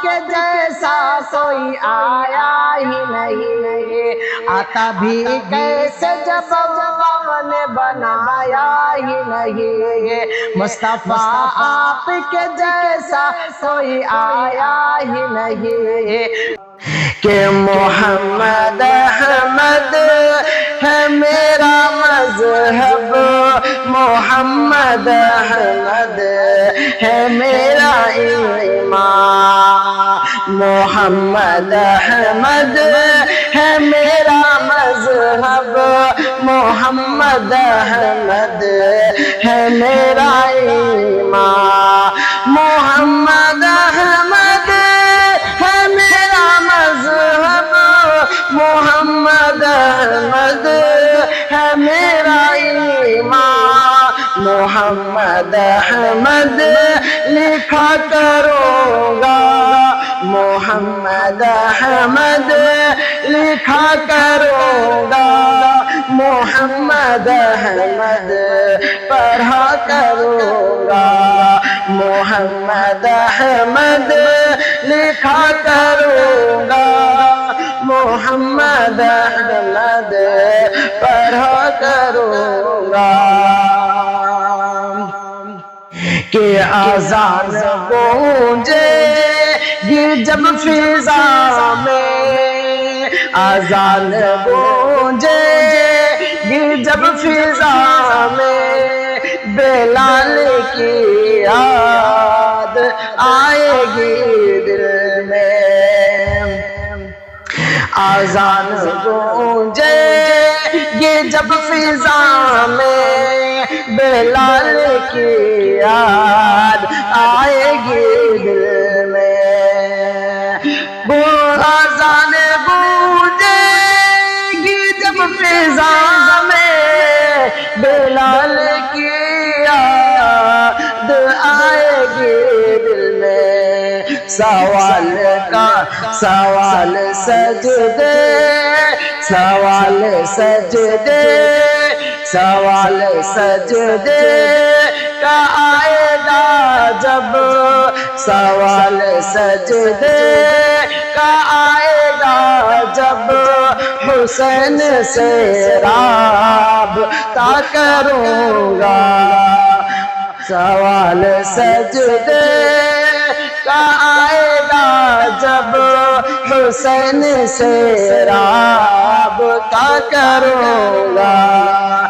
کے جیسا کوئی آیا ہی نہیں، آتا بھی کیسے جب اللہ نے بنایا ہی نہیں، مصطفیٰ آپ کے جیسا کوئی آیا ہی نہیں، کہ محمد احمد ہے میرا مذہب، محمد احمد ہے میرا ایمان، محمد احمد ہے میرا مذہب، محمد احمد ہے میرا ایمان، محمد احمد ہے میرا مذہب، محمد احمد ہے میرا ایمان، محمد احمد لکھا کروں گا، محمد احمد لکھا کروں گا، محمد احمد پڑھا کروں گا، محمد احمد لکھا کروں گا، محمد احمد پڑھا کروں گا، کہ اذان گونجے گی جب فضا میں، اذان گونجے گی جب فضا میں، بلال کی یاد آئے گی دل میں، اذان گونجے گی جب فضا میں، بلال کی یاد آئے گی دل میں، اذان گونجے گی جب فضا میں، بلال کی یاد آئے گی دل میں، سوال کا سوال سجدے، سوال سجدے، سوال سجدے کا آئے گا جب، سوال سجدے کا آئے گا جب، حسین سے رابطہ کروں گا، سوال سجدے کا آئے گا جب، حسین سے رابطہ کروں گا۔